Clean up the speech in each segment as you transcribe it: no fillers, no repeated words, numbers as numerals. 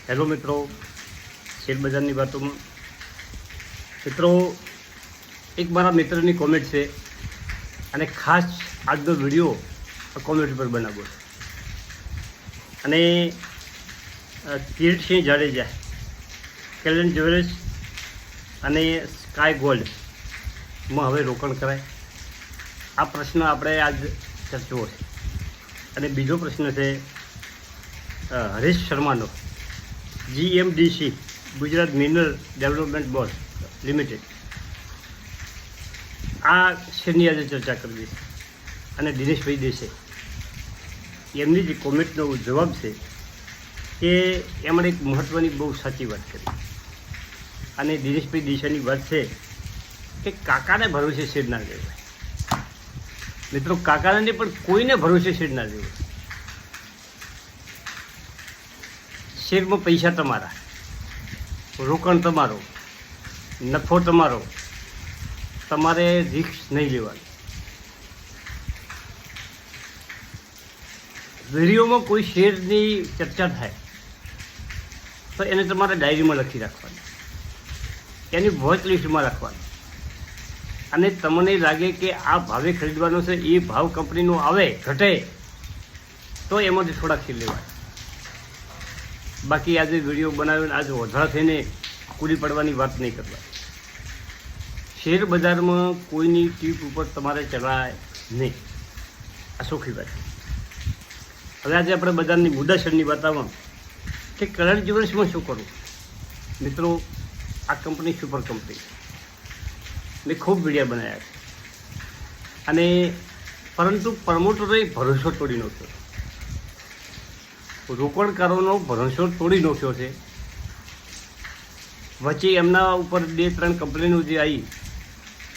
Hello મિત્રો, share બજારની વાતોમાં મિત્રો એક મારા મિત્રની કોમેન્ટ છે અને ખાસ આજનો વિડીયો કોમેન્ટ પર બનાવ્યો છે. અને કિરીટસિંહ જાડેજા, કેલન જ્વેલર્સ અને સ્કાય ગોલ્ડમાં હવે રોકાણ કરાય, આ પ્રશ્ન આપણે આજ ચર્ચવો છે. અને બીજો પ્રશ્ન છે હરીશ શર્માનો, GMDC Gujarat mineral development board limited, આ શેરની આજે ચર્ચા કરવી છે. અને દિનેશભાઈ દેશે એમની જે કોમેન્ટનો જવાબ છે કે એમણે એક મહત્ત્વની બહુ સાચી વાત કરી. અને દિનેશભાઈ દેસાઈની વાત છે કે કાકાને ભરોસે શેર ના લેવાય. મિત્રો, કાકાને નહીં પણ કોઈને ભરોસે શેર ના લેવાય. શેરમાં પૈસા તમારા, રોકાણ તમારો, નફો તમારો, તમારે રિસ્ક નહીં લેવાનું. વિડીયોમાં કોઈ શેરની ચર્ચા થાય તો એને તમારે ડાયરીમાં લખી રાખવાની, એની વોચ લિસ્ટમાં રાખવાની. અને તમને લાગે કે આ ભાવે ખરીદવાનો છે, એ ભાવ કંપનીનો આવે ઘટે તો એમાંથી થોડાક શેર લેવાય. બાકી આજે વિડીયો બનાવીને આજે વધારા થઈને કૂદી પડવાની વાત નહીં કરવા. શેર બજારમાં કોઈની ટીપ ઉપર તમારે ચલાય નહીં, આ સોખી વાત છે. હવે આજે આપણે બજારની મુદ્દાસરની વાત આવવા કે કરંટ જ્વેલર્સમાં શું કરવું. મિત્રો, આ કંપની સુપર કંપની, મેં ખૂબ વિડીયો બનાવ્યા છે. અને પરંતુ પ્રમોટરોએ ભરોસો તોડી નાખ્યો, રોકાણકારોનો ભરોસો તોડી નાખ્યો છે. વચ્ચે એમના ઉપર 2-3 કંપનીઓ જે આવી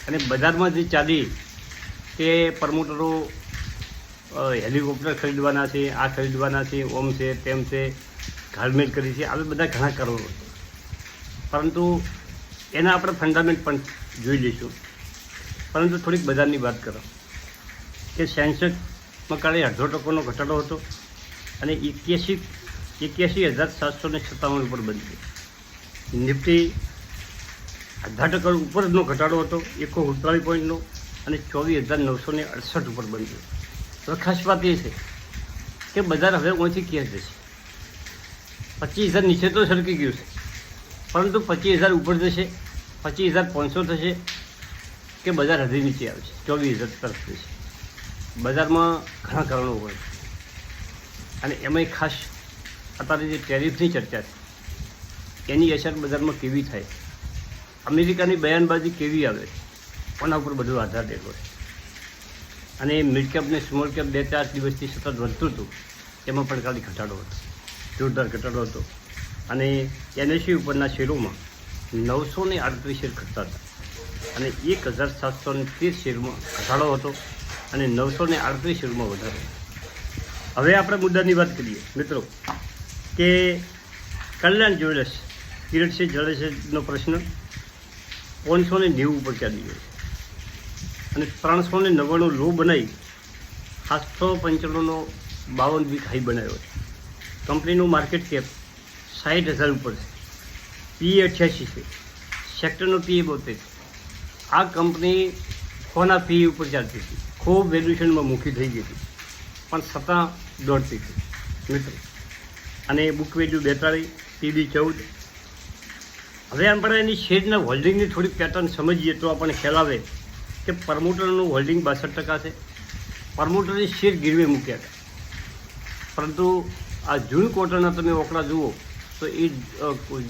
અને બજારમાં જે ચાલી કે પ્રમોટરો હેલિકોપ્ટર ખરીદવાના છે, આ ખરીદવાના છે, ઓમ છે, તેમ છે, ઘાલમેલ કરી છે, આવી બધા ઘણા કારણો છે. પરંતુ એના આપણે ફંડામેન્ટ પણ જોઈ લઈશું. પરંતુ થોડીક બજારની વાત કરો કે સેન્સેક્સમાં કાલે 1.5% ઘટાડો હતો અને 81,757 ઉપર બંધ છે. નિફ્ટી 0.5% ઉપરનો ઘટાડો હતો 147 પોઈન્ટનો અને 24,968 ઉપર બંધ છે. તો ખાસ વાત એ છે કે બજાર હવે ઓછી ક્યાં જશે. 25,000 નીચે તો સરકી ગયું છે, પરંતુ 25,000 ઉપર જશે, 25,500 થશે કે બજાર હજી નીચે આવશે, 24,000 તરફ જશે. બજારમાં ઘણા કારણો હોય અને એમાંય ખાસ અત્યારે જે ટેરિફની ચર્ચા છે એની અસર બજારમાં કેવી થાય, અમેરિકાની બયાનબાજી કેવી આવે, કોના ઉપર બધું આધાર રહેલો છે. અને મિડ કેપ ને સ્મોલ કેપ 2-4 દિવસથી સતત વધતું હતું, એમાં પણ ખાલી ઘટાડો હતો, જોરદાર ઘટાડો હતો. અને NSE ઉપરના શેરોમાં 938 શેર ઘટતા હતા અને 1,713 શેરમાં ઘટાડો હતો અને 938 શેરમાં વધારો. હવે આપણે મુદ્દાની વાત કરીએ મિત્રો કે કલ્યાણ જ્વેલર્સ, કિરીટસિંહ જાડેજાનો પ્રશ્ન 590 ઉપર ચાલી ગયો અને 399 લો બનાવી 795નો 52 વીક હાઈ બનાવ્યો છે. કંપનીનું માર્કેટ કેપ 60,000 ઉપર છે, PE 88 છે, સેક્ટરનો PE 72 છે. આ કંપની કોના PE ઉપર ચાલતી હતી, ખૂબ વેલ્યુએશનમાં મૂકી થઈ ગઈ હતી, પણ છતાં દોડતી હતી મિત્રો. અને બુક વેલ્યુ 42, PB 14. હવે આપણે એની શેરના હોલ્ડિંગની થોડીક પેટર્ન સમજીએ તો આપણને ખ્યાલ આવે કે પ્રમોટરનું હોલ્ડિંગ 62% છે. પ્રમોટરે શેર ગીરવે મૂક્યા હતા, પરંતુ આ જૂન ક્વાર્ટરના તમે ઓકડા જુઓ તો એ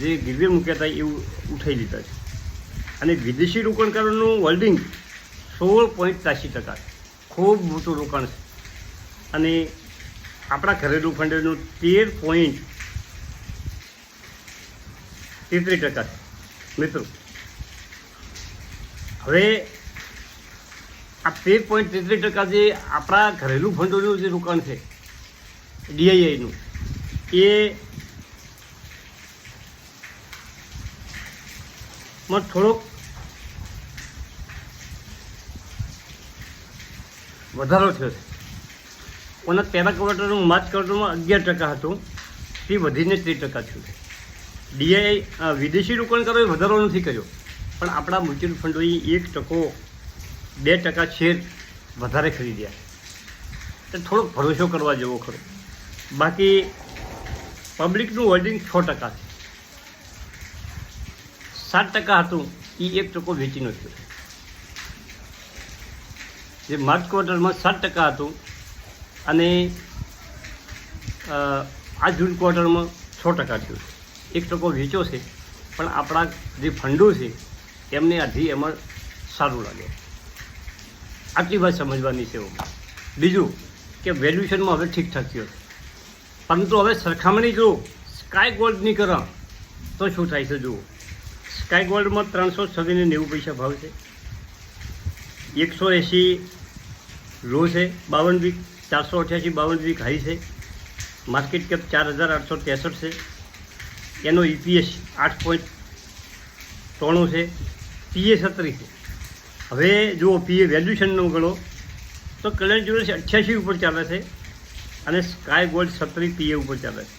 જે ગીરવે મૂક્યા હતા એવું ઉઠાઈ લીધા છે. અને વિદેશી રોકાણકારોનું હોલ્ડિંગ 16.83% છે, ખૂબ મોટું રોકાણ છે. અને આપણા ઘરેલું ફંડનું 13.33% છે મિત્રો. હવે આ 13.33% જે આપણા ઘરેલું ફંડોનું જે રોકાણ છે DIIનું, એ માં થોડોક વધારો થયો છે. ઓના પહેલા ક્વાર્ટરનું માર્ચ ક્વાર્ટરમાં 11% હતું, તે વધીને 30% થયું છે. ડીઆઈ વિદેશી રોકાણકારોએ વધારો નથી કર્યો, પણ આપણા મ્યુચ્યુઅલ ફંડોએ 1%, 2% શેર વધારે ખરીદ્યા. તો થોડોક ભરોસો કરવા જેવો ખરો. બાકી પબ્લિકનું હોલ્ડિંગ 6% છે. 7% હતું એ 1% વેચી નાખ્યું. જે માર્ચ ક્વાર્ટરમાં 7% હતું અને આ જૂન ક્વાર્ટરમાં 6% થયું. 1% વેચ્યો છે, પણ આપણા જે ફંડો છે એમને હજી એમાં સારું લાગે. આટલી વાત સમજવાની છે. બીજું કે વેલ્યુએશનમાં હવે ઠીકઠાક થયો છે, પરંતુ હવે સરખામણી જો સ્કાય ગોલ્ડની કરો તો શું થાય છે જુઓ. સ્કાય ગોલ્ડમાં 390 ભાવ છે, 180 લો છે, 52 વીક, 488 52 વીક હાઈ છે, માર્કેટ કેપ 4863 છે, એનો EPS 8.93 છે, PA 17 છે. હવે જુઓ PA વેલ્યુએશનનો ગણો તો કલર જ્યુએલ્સ 88 ઉપર ચાલે છે અને સ્કાય ગોલ્ડ 17 PA ઉપર ચાલે છે.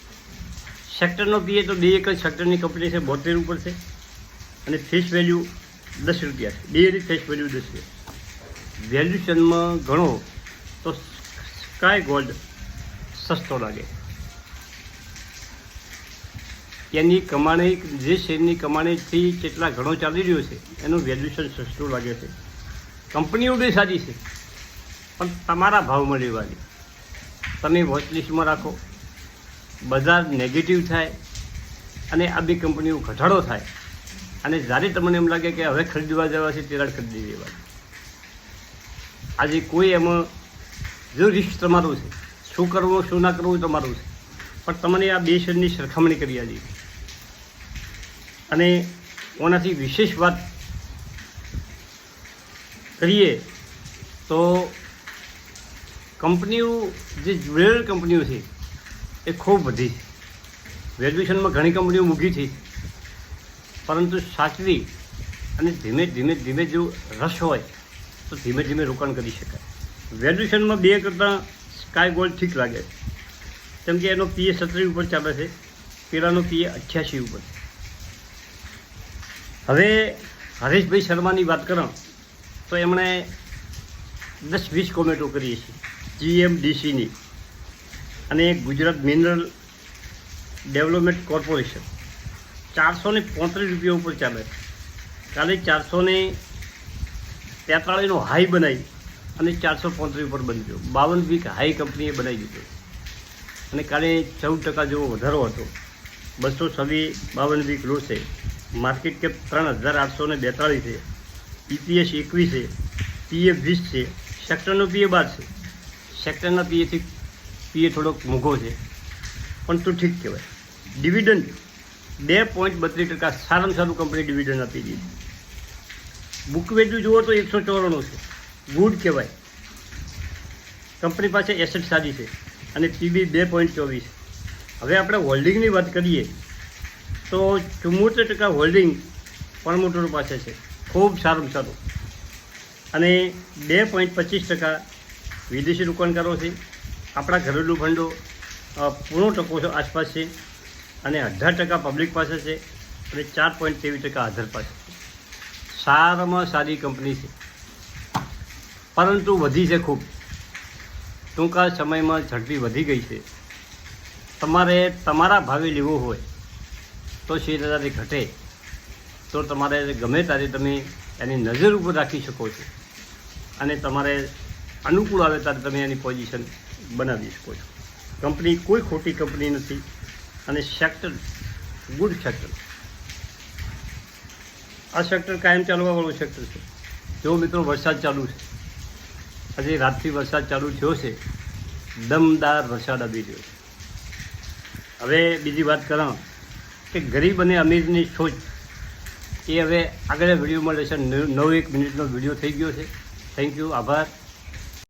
સેક્ટરનો PA તો બે એક જ સેક્ટરની કંપની છે, 72 ઉપર છે અને ફેસ વેલ્યુ 10 રૂપિયા છે. બેની ફેસ વેલ્યુ 10 છે. વેલ્યુએશનમાં ગણો તો સ્કાય ગોલ્ડ સસ્તો લાગે. એની કમાણી, જે શેરની કમાણીથી જેટલા ઘણો ચાલી રહ્યો છે એનું વેલ્યુએશન સસ્તું લાગે છે. કંપનીઓ બી સારી છે, પણ તમારા ભાવમાં લેવાની. તમે વોચ લિસ્ટમાં રાખો, બજાર નેગેટિવ થાય અને આ બી કંપનીઓ ઘટાડો થાય અને જ્યારે તમને એમ લાગે કે હવે ખરીદવા જવાથી તિરાડ ખરીદી દેવાની. આજે કોઈ એમાં જો રિસ્ક તમારું છે, શું કરવું શું ના કરવું તમારું છે, પણ તમને આ બે શેરની સરખામણી કરી આવી. અને ઓનાથી વિશેષ વાત કરીએ તો કંપનીઓ, જે જ્વેલરી કંપનીઓ છે એ ખૂબ વધી છે. વેલ્યુએશનમાં ઘણી કંપનીઓ મૂકી છે, પરંતુ સાચવી અને ધીમે ધીમે ધીમે જો રસ હોય તો ધીમે ધીમે રોકાણ કરી શકાય. વેલ્યુએશનમાં બે કરતાં સ્કાય ગોલ્ડ ઠીક લાગે, કેમ કે એનો PA 17 ઉપર ચાલે છે, પેલાનો PA 88 ઉપર. હવે હરેશભાઈ શર્માની વાત કરો તો એમણે 10-20 કોમેન્ટો કરી છે GMDCની અને ગુજરાત મિનરલ ડેવલપમેન્ટ કોર્પોરેશન 435 રૂપિયા ઉપર ચાલે. કાલે 443નો હાઈ બનાવી અને 435 ઉપર બની ગયો. 52 વીક હાઈ કંપનીએ બનાવી દીધો અને કાલે 14% જેવો વધારો હતો. 226 52 વીક લો છે. માર્કેટ કેપ 3842 છે, EPS 21 છે, PA 20 છે, સેક્ટરનો PA 12 છે. સેક્ટરના PAથી PA થોડોક મોંઘો છે, પણ તો ઠીક કહેવાય. ડિવિડન્ડ 2.32%, સારામાં સારું કંપની ડિવિડન્ડ આપી દીધી. બુક વેલ્યુ જુઓ તો 194 છે, ગુડ કહેવાય. કંપની પાસે એસેટ સારી છે અને PB 2.24. હવે આપણે હોલ્ડિંગની વાત કરીએ તો 74% હોલ્ડિંગ પ્રમોટરો પાસે છે, ખૂબ સારું સારું. અને 2.25% વિદેશી રોકાણકારો છે. આપણા ઘરેલું ફંડો 15% આસપાસ છે અને 18% પબ્લિક પાસે છે અને 4.23% આધાર પાસે છે. સારામાં સારી કંપની છે, પરંતુ વધી છે ખૂબ. ટૂંકા સમયમાં ઝડપી વધી ગઈ છે. તમારે તમારા ભાવે લેવો હોય તો શેર જ્યારે ઘટે તો તમારે ગમે ત્યારે તમે એની નજર ઉપર રાખી શકો છો અને તમારે અનુકૂળ આવે ત્યારે તમે એની પોઝિશન બનાવી શકો છો. કંપની કોઈ ખોટી કંપની નથી અને સેક્ટર ગુડ સેક્ટર. આ સેક્ટર કાયમ ચાલવાવાળું સેક્ટર છે. જો મિત્રો વરસાદ ચાલુ છે, આજે રાતથી વરસાદ ચાલુ થયો છે, દમદાર વરસાદ આવી રહ્યો છે. હવે બીજી વાત કਰਾਂ કે ગરીબ અને અમીરની સોચ એ હવે આગળ વિડીયોમાં લેશે. 9-1 મિનિટનો વિડીયો થઈ ગયો છે. થેન્ક યુ, આભાર.